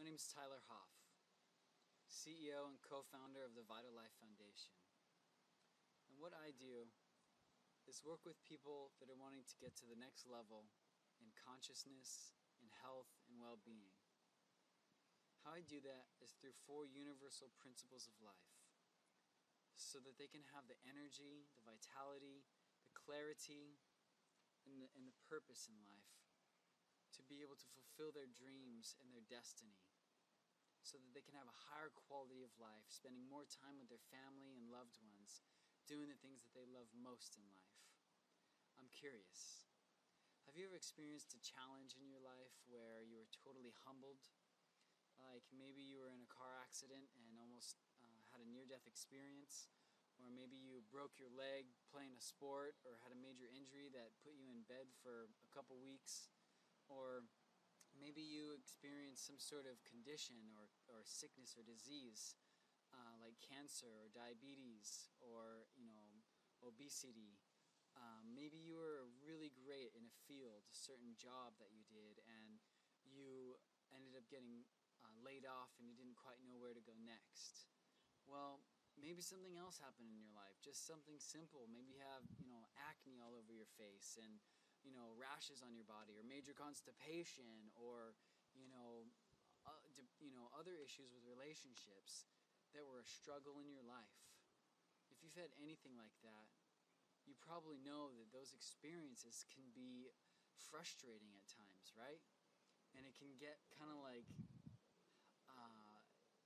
name is Tyler Hoff, CEO and co-founder of the Vital Life Foundation. And what I do is work with people that are wanting to get to the next level in consciousness, in health, and well-being. How I do that is through 4 universal principles of life, so that they can have the energy, the vitality, the clarity, and the purpose in life to be able to fulfill their dreams and their destiny, so that they can have a higher quality of life, spending more time with their family and loved ones, doing the things that they love most in life. I'm curious, have you ever experienced a challenge in your life where you were totally humbled? Like maybe you were in a car accident and almost had a near-death experience, or maybe you broke your leg playing a sport, or had a major injury that put you in bed for a couple weeks, or maybe you experienced some sort of condition or sickness or disease, like cancer or diabetes or obesity. Maybe you were really great in a field, a certain job that you did, and you ended up getting laid off and you didn't quite know where to go next. Well, maybe something else happened in your life, just something simple. Maybe you have acne all over your face and rashes on your body, or major constipation, or other issues with relationships that were a struggle in your life. If you've had anything like that, you probably know that those experiences can be frustrating at times, right? And it can get kind of like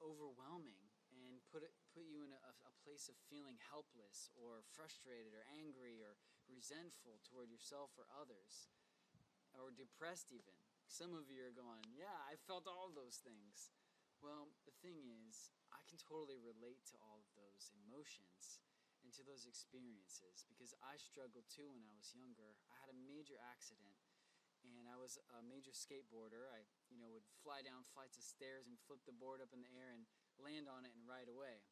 overwhelming and put you in a place of feeling helpless or frustrated or angry or resentful toward yourself or others, or depressed even. Some of you are going, yeah, I felt all of those things. Well, the thing is, I can totally relate to all of those emotions and to those experiences, because I struggled too when I was younger. I had a major accident, and I was a major skateboarder. I would fly down flights of stairs and flip the board up in the air and land on it and ride away.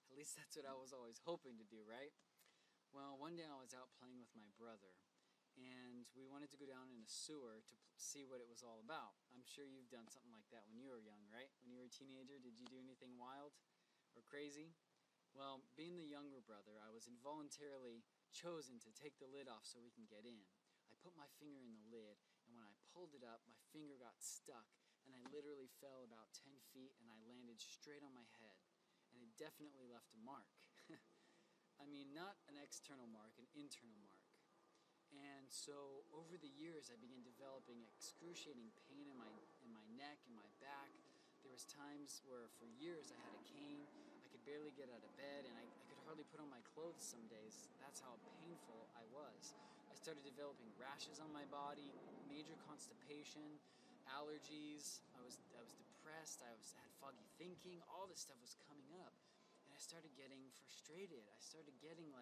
At least that's what I was always hoping to do, right? Well, one day I was out playing with my brother, and we wanted to go down in a sewer to see what it was all about. I'm sure you've done something like that when you were young, right? When you were a teenager, did you do anything wild or crazy? Well, being the younger brother, I was involuntarily chosen to take the lid off so we can get in. I put my finger in the lid, and when I pulled it up, my finger got stuck, and I literally fell about 10 feet, and I landed straight on my head. And it definitely left a mark. I mean, not an external mark, an internal mark. And so over the years, I began developing excruciating pain in my neck and my back. There was times where for years I had a cane. I could barely get out of bed, and I could hardly put on my clothes some days. That's how painful I was. I started developing rashes on my body, major constipation, allergies. I was depressed. I had foggy thinking. All this stuff was coming up, and I started getting frustrated. I started getting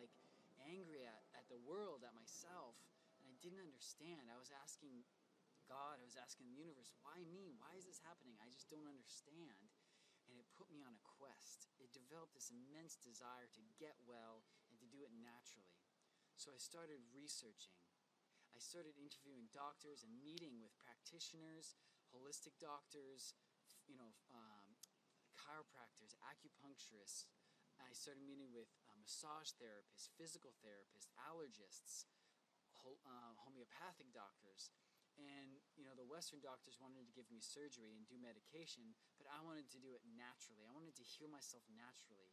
angry at the world, at myself, and I didn't understand. I was asking God, I was asking the universe, why me? Why is this happening? I just don't understand. And it put me on a quest. It developed this immense desire to get well and to do it naturally. So I started researching. I started interviewing doctors and meeting with practitioners, holistic doctors, chiropractors, acupuncturists. I started meeting with massage therapists, physical therapists, allergists, homeopathic doctors. And, the Western doctors wanted to give me surgery and do medication, but I wanted to do it naturally. I wanted to heal myself naturally.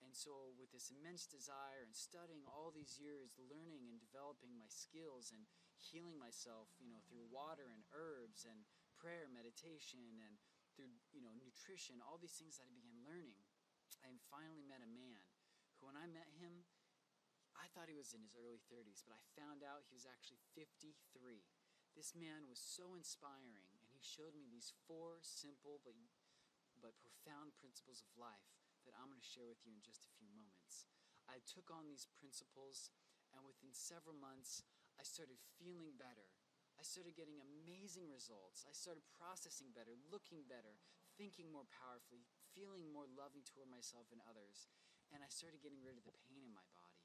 And so with this immense desire and studying all these years, learning and developing my skills and healing myself, through water and herbs and prayer, meditation, and through, nutrition, all these things that I began learning, I finally met a man who, when I met him, I thought he was in his early 30s, but I found out he was actually 53. This man was so inspiring, and he showed me these 4 simple but profound principles of life that I'm going to share with you in just a few moments. I took on these principles, and within several months, I started feeling better. I started getting amazing results. I started processing better, looking better, thinking more powerfully, feeling more loving toward myself and others, and I started getting rid of the pain in my body.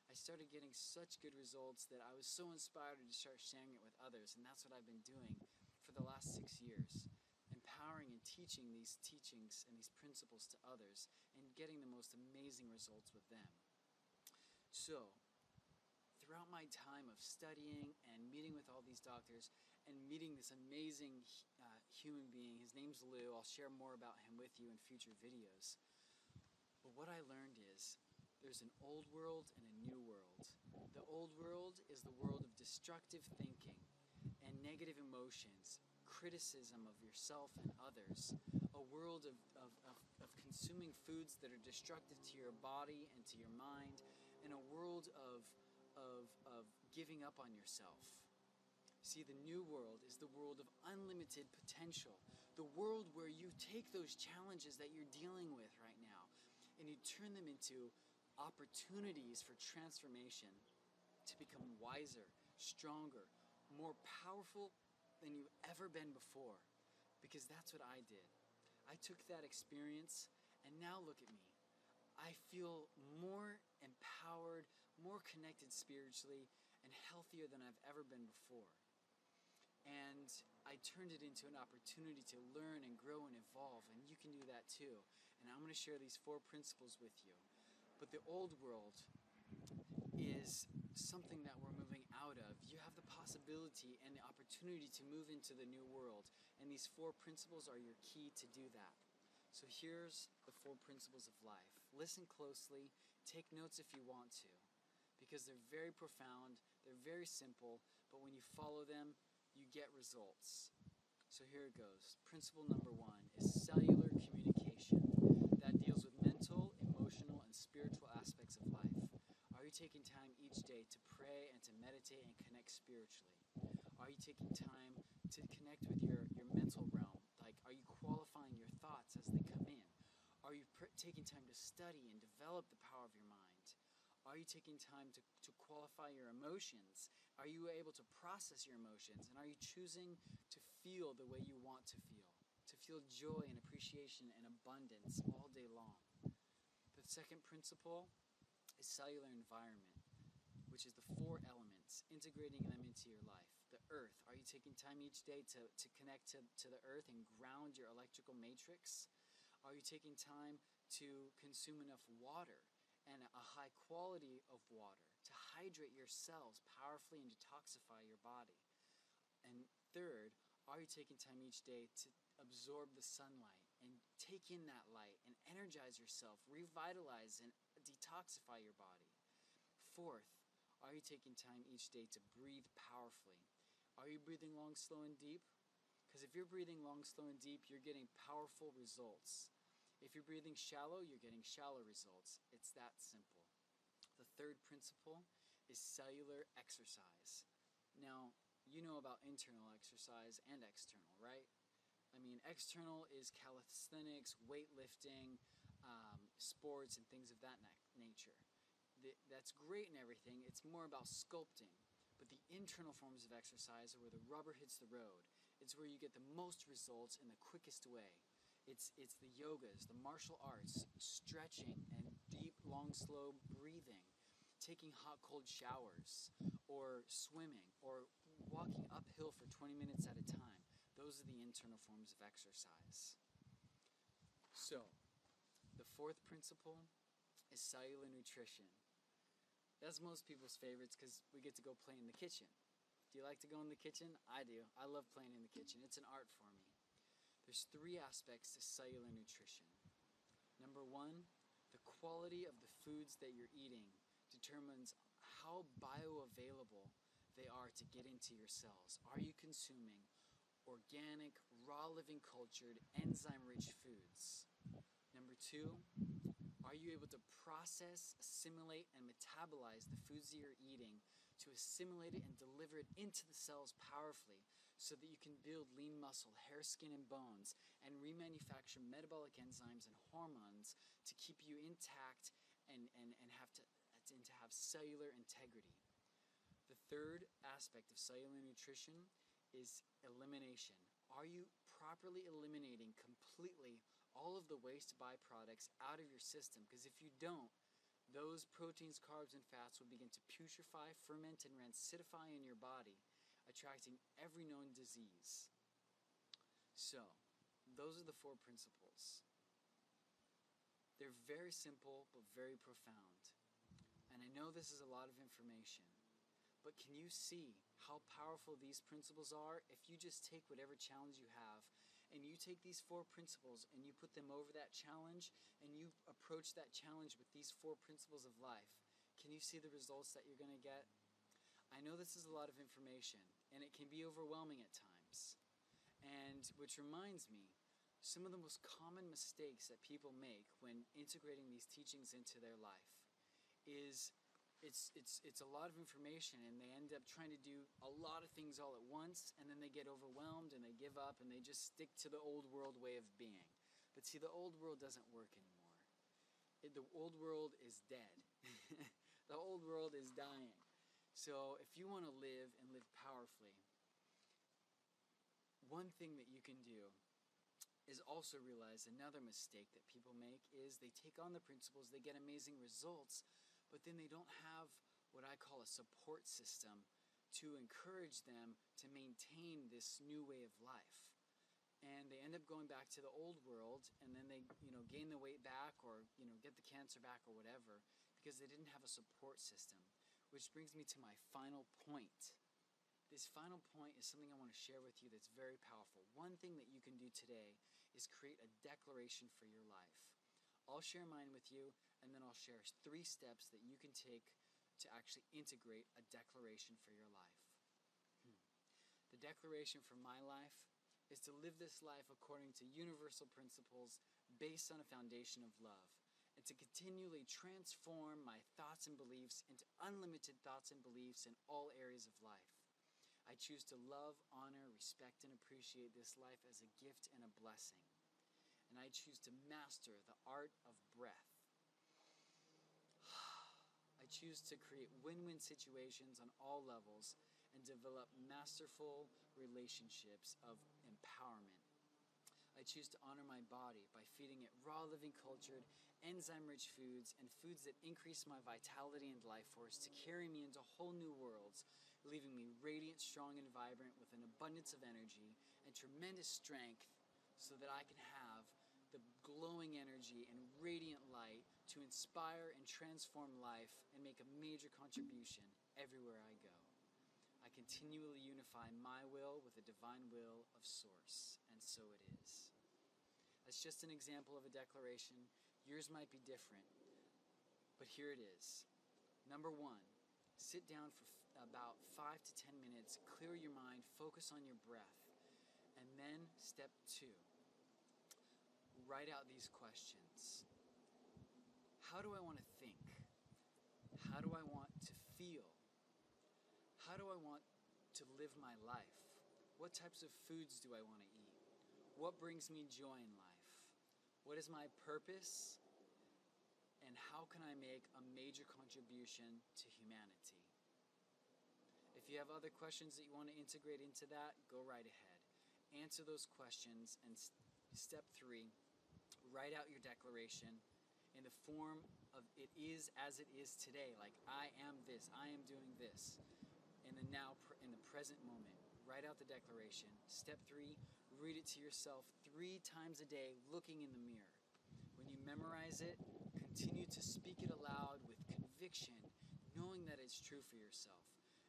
I started getting such good results that I was so inspired to start sharing it with others, and that's what I've been doing for the last 6 years, empowering empowering and teaching these teachings and these principles to others and getting the most amazing results with them. So, throughout my time of studying and meeting with all these doctors and meeting this amazing human being, his name's Lou, I'll share more about him with you in future videos. But what I learned is there's an old world and a new world. The old world is the world of destructive thinking and negative emotions, criticism of yourself and others, a world of consuming foods that are destructive to your body and to your mind, and a world of giving up on yourself. See, the new world is the world of unlimited potential, the world where you take those challenges that you're dealing with right now and you turn them into opportunities for transformation to become wiser, stronger, more powerful than you've ever been before. Because that's what I did. I took that experience and now look at me. I feel more empowered, more connected spiritually, and healthier than I've ever been before. And I turned it into an opportunity to learn and grow and evolve, and you can do that too. And I'm going to share these 4 principles with you. But the old world is something that we're moving out of. You have the possibility and the opportunity to move into the new world, and these 4 principles are your key to do that. So here's the 4 principles of life. Listen closely, take notes if you want to, because they're very profound, they're very simple, but when you follow them, you get results. So here it goes. Principle number 1 is cellular communication. That deals with mental, emotional, and spiritual aspects of life. Are you taking time each day to pray and to meditate and connect spiritually? Are you taking time to connect with your mental realm? Like, are you qualifying your thoughts as they come in? Are you taking time to study and develop the power of your mind? Are you taking time to qualify your emotions? Are you able to process your emotions? And are you choosing to feel the way you want to feel joy and appreciation and abundance all day long? The second principle is cellular environment, which is the 4 elements, integrating them into your life. The earth, are you taking time each day to connect to the earth and ground your electrical matrix? Are you taking time to consume enough water and a high quality of water to hydrate your cells powerfully and detoxify your body? And third, are you taking time each day to absorb the sunlight and take in that light and energize yourself, revitalize and detoxify your body? Fourth, are you taking time each day to breathe powerfully? Are you breathing long, slow, and deep? Because if you're breathing long, slow, and deep, you're getting powerful results. If you're breathing shallow, you're getting shallow results. It's that simple. The third principle is cellular exercise. Now, you know about internal exercise and external, right? I mean, external is calisthenics, weightlifting, sports, and things of that nature. That's great and everything. It's more about sculpting. But the internal forms of exercise are where the rubber hits the road. It's where you get the most results in the quickest way. It's the yogas, the martial arts, stretching and deep, long, slow breathing, taking hot, cold showers, or swimming, or walking uphill for 20 minutes at a time. Those are the internal forms of exercise. So, the 4th principle is cellular nutrition. That's most people's favorites because we get to go play in the kitchen. Do you like to go in the kitchen? I do. I love playing in the kitchen. It's an art for me. There's 3 aspects to cellular nutrition. Number 1, the quality of the foods that you're eating determines how bioavailable they are to get into your cells. Are you consuming organic, raw living cultured, enzyme-rich foods? Number 2, are you able to process, assimilate, and metabolize the foods that you're eating to assimilate it and deliver it into the cells powerfully so that you can build lean muscle, hair, skin, and bones, and remanufacture metabolic enzymes and hormones to keep you intact and have cellular integrity? The third aspect of cellular nutrition is elimination. Are you properly eliminating completely all of the waste byproducts out of your system? Because if you don't, those proteins, carbs, and fats will begin to putrefy, ferment, and rancidify in your body, attracting every known disease. So, those are the four principles. They're very simple, but very profound. And I know this is a lot of information, but can you see how powerful these principles are if you just take whatever challenge you have and you take these four principles and you put them over that challenge and you approach that challenge with these four principles of life? Can you see the results that you're going to get? I know this is a lot of information and it can be overwhelming at times. And which reminds me, some of the most common mistakes that people make when integrating these teachings into their life is it's a lot of information and they end up trying to do a lot of things all at once, and then they get overwhelmed and they give up and they just stick to the old world way of being. But see, the old world doesn't work anymore. The old world is dead. The old world is dying. So if you want to live and live powerfully, one thing that you can do is also realize another mistake that people make is they take on the principles, they get amazing results, but then they don't have what I call a support system to encourage them to maintain this new way of life. And they end up going back to the old world, and then they, gain the weight back or, get the cancer back or whatever because they didn't have a support system. Which brings me to my final point. This final point is something I want to share with you that's very powerful. One thing that you can do today is create a declaration for your life. I'll share mine with you, and then I'll share 3 steps that you can take to actually integrate a declaration for your life. The declaration for my life is to live this life according to universal principles based on a foundation of love, and to continually transform my thoughts and beliefs into unlimited thoughts and beliefs in all areas of life. I choose to love, honor, respect, and appreciate this life as a gift and a blessing. And I choose to master the art of breath. I choose to create win-win situations on all levels and develop masterful relationships of empowerment. I choose to honor my body by feeding it raw, living, cultured, enzyme-rich foods and foods that increase my vitality and life force to carry me into whole new worlds, leaving me radiant, strong, and vibrant with an abundance of energy and tremendous strength so that I can have the glowing energy and radiant light to inspire and transform life and make a major contribution everywhere I go. I continually unify my will with the divine will of Source, and so it is. That's just an example of a declaration. Yours might be different, but here it is. Number 1, sit down for about 5 to 10 minutes, clear your mind, focus on your breath. And then step 2, write out these questions. How do I want to think? How do I want to feel? How do I want to live my life? What types of foods do I want to eat? What brings me joy in life? What is my purpose? And how can I make a major contribution to humanity? If you have other questions that you want to integrate into that, go right ahead. Answer those questions, and step 3, write out your declaration in the form of it is as it is today, like I am this, I am doing this. In the present moment, write out the declaration. Step 3, read it to yourself 3 times a day, looking in the mirror. When you memorize it, continue to speak it aloud with conviction, knowing that it's true for yourself.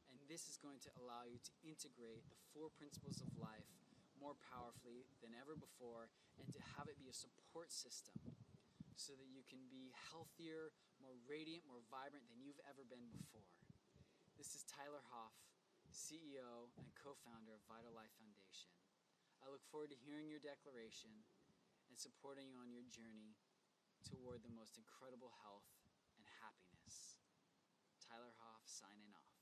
And this is going to allow you to integrate the 4 principles of life more powerfully than ever before, and to have it be a support system so that you can be healthier, more radiant, more vibrant than you've ever been before. This is Tyler Hoff, CEO and co-founder of Vital Life Foundation. I look forward to hearing your declaration and supporting you on your journey toward the most incredible health and happiness. Tyler Hoff signing off.